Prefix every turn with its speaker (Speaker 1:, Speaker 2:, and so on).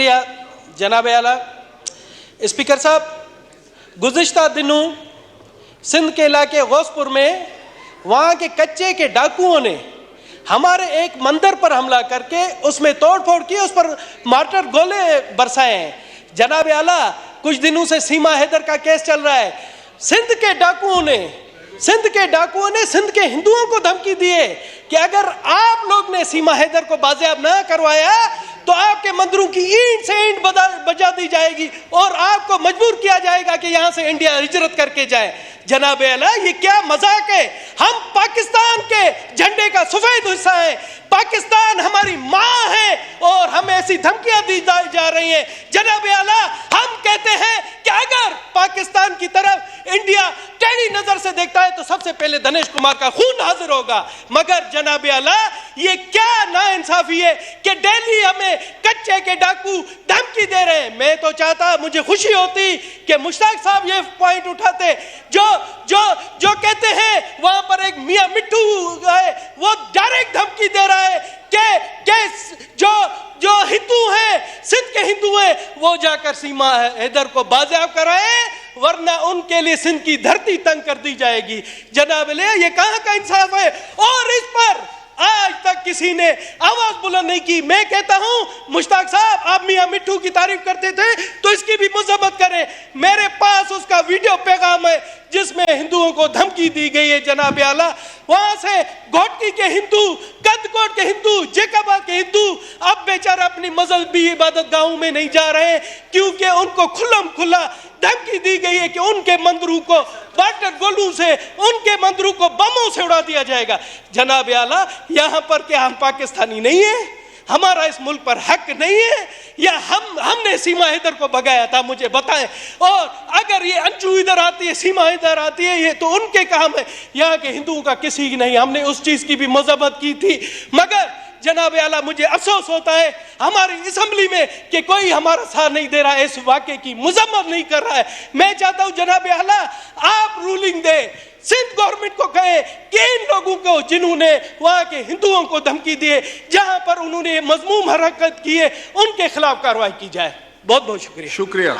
Speaker 1: शुक्रिया जनाब आला स्पीकर साहब। गुज़िश्ता दिनों सिंध के इलाके गौसपुर में वहाँ के कच्चे के डाकुओं ने हमारे एक मंदिर पर हमला करके उसमें तोड़ फोड़ की, उस पर मार्टर गोले बरसाए हैं। जनाब आला, कुछ दिनों से सीमा हैदर का केस चल रहा है। सिंध के डाकुओं ने सिंध के हिंदुओं को धमकी दी है कि अगर आप लोग ने सीमा हैदर को बाजियाब ना करवाया तो आपके मंदिरों की ईंट से ईंट बजा दी जाएगी और आपको मजबूर किया जाएगा कि यहाँ से इंडिया हिजरत करके जाए। जनाब आला, ये क्या मजाक है? हम पाकिस्तान के झंडे का सफेद हिस्सा है, पाकिस्तान हमारी माँ है और हमें ऐसी धमकियां दी जा रही हैं। जनाब आला, हम कहते हैं कि अगर पाकिस्तान की तरफ इंडिया टेढ़ी नजर से देखता है तो सबसे पहले दिनेश कुमार का खून हाजिर होगा। मगर जनाब आला, ये क्या नाइंसाफी है कि दिल्ली हमें कच्चे के डाकू धमकी दे रहे हैं। मैं तो चाहता, मुझे खुशी होती कि मुश्ताक साहब ये पॉइंट उठाते जो कहते हैं वहां पर एक मियां मिट्टू है, वो डायरेक्ट धमकी दे रहा है कि जो हिंदू हैं, सिंध के हिंदू हैं, वो जाकर सीमा हैदर को बाजियाब कराए, वरना उनके लिए सिंध की धरती तंग कर दी जाएगी। जनाब ले, ये कहाँ का इंसाफ है? और इस पर आज तक किसी ने आवाज बुलंद नहीं की। मैं कहता हूं मुश्ताक साहब, आप मियां मिट्टू की तारीफ करते थे तो इसकी भी मजम्मत करें। मेरे पास उसका वीडियो पैगाम है जिसमें हिंदुओं को धमकी दी गई है। जनाब आला, वहां से घोटकी के हिंदू, कदकोट के हिंदू, जेकाबाद के हिंदू अब बेचारा अपनी मजहबी इबादत गाहों में नहीं जा रहे क्योंकि उनको खुल्लम खुल्ला धमकी दी गई है कि उनके मंदिरों को वाटर गोलों से, उनके मंदिरों को बमों से उड़ा दिया जाएगा। जनाब आला, यहाँ पर क्या हम पाकिस्तानी नहीं है? हमारा इस मुल्क पर हक नहीं है या हमने सीमा हैदर को भगाया था? मुझे बताएं। और अगर ये अंजू इधर आती है, सीमा हैदर आती है, ये तो उनके काम है, यहाँ के हिंदुओं का किसी की नहीं। हमने उस चीज की भी मजम्मत की थी। मगर जनाब आला, मुझे अफसोस होता है हमारी असेंबली में कि कोई हमारा साथ नहीं दे रहा है, इस वाक़े की मजम्मत नहीं कर रहा है। मैं चाहता हूं जनाब आला, आप रूलिंग दे, सिंध गवर्नमेंट को कहे कि इन लोगों को जिन्होंने वहां के हिंदुओं को धमकी दी है, जहां पर उन्होंने मजमूम हरकत की है, उनके खिलाफ कार्रवाई की जाए। बहुत बहुत शुक्रिया।